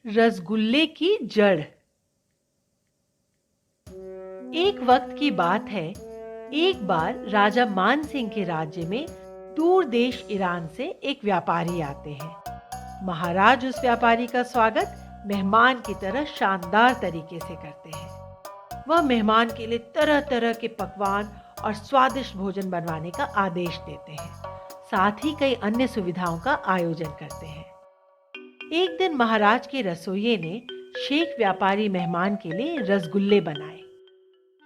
रसगुल्ले की जड़। एक वक्त की बात है, एक बार राजा मान सिंह के राज्य में दूर देश ईरान से एक व्यापारी आते हैं। महाराज उस व्यापारी का स्वागत मेहमान की तरह शानदार तरीके से करते हैं। वह मेहमान के लिए तरह तरह के पकवान और स्वादिष्ट भोजन बनवाने का आदेश देते हैं, साथ ही कई अन्य सुविधाओं का आयोजन करते हैं। एक दिन महाराज के रसोइये ने शेख व्यापारी मेहमान के लिए रसगुल्ले बनाए।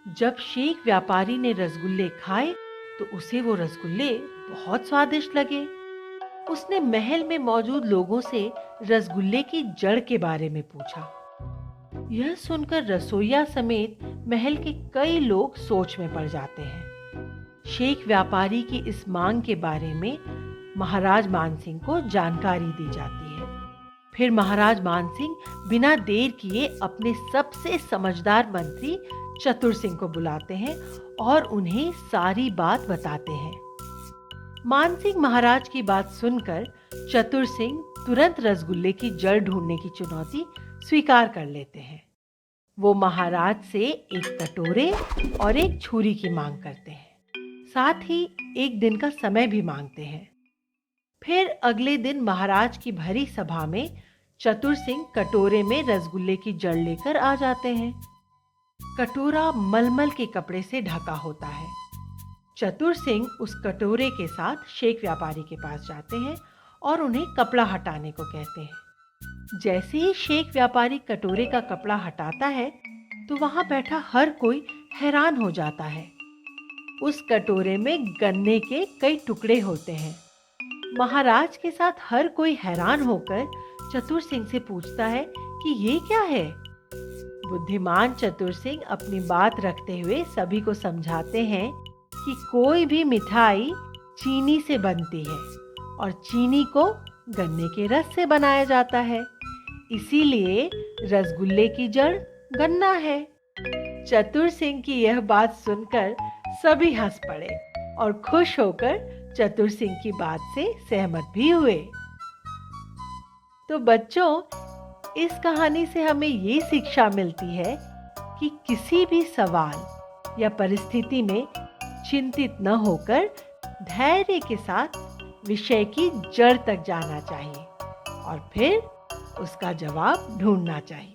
जब शेख व्यापारी ने रसगुल्ले खाए तो उसे वो रसगुल्ले बहुत स्वादिष्ट लगे। उसने महल में मौजूद लोगों से रसगुल्ले की जड़ के बारे में पूछा। यह सुनकर रसोइया समेत महल के कई लोग सोच में पड़ जाते हैं। शेख व्यापारी की इस मांग के बारे में महाराज मानसिंह को जानकारी दी जाती है। फिर महाराज मानसिंह बिना देर किए अपने सबसे समझदार मंत्री चतुर सिंह को बुलाते हैं और उन्हें सारी बात बताते हैं। मानसिंह महाराज की बात सुनकर चतुर सिंह तुरंत रसगुल्ले की जड़ ढूंढने की चुनौती स्वीकार कर लेते हैं। वो महाराज से एक कटोरे और एक छुरी की मांग करते हैं, साथ ही एक दिन का समय भी मांगते हैं। फिर अगले दिन महाराज की भरी सभा में चतुर सिंह कटोरे में रसगुल्ले की जड़ लेकर आ जाते हैं। कटोरा मलमल के कपड़े से ढका होता है। चतुर सिंह उस कटोरे के साथ शेख व्यापारी के पास जाते हैं और उन्हें कपड़ा हटाने को कहते हैं। जैसे ही शेख व्यापारी कटोरे का कपड़ा हटाता है तो वहां बैठा हर कोई हैरान हो जाता है। उस कटोरे में गन्ने के कई टुकड़े होते हैं। महाराज के साथ हर कोई हैरान होकर चतुर सिंह से पूछता है कि ये क्या है। बुद्धिमान चतुर सिंह अपनी बात रखते हुए सभी को समझाते हैं कि कोई भी मिठाई चीनी से बनती है और चीनी को गन्ने के रस से बनाया जाता है, इसीलिए रसगुल्ले की जड़ गन्ना है। चतुर सिंह की यह बात सुनकर सभी हंस पड़े और खुश होकर चतुर सिंह की बात से सहमत भी हुए। तो बच्चों, इस कहानी से हमें ये शिक्षा मिलती है कि किसी भी सवाल या परिस्थिति में चिंतित न होकर धैर्य के साथ विषय की जड़ तक जाना चाहिए और फिर उसका जवाब ढूंढना चाहिए।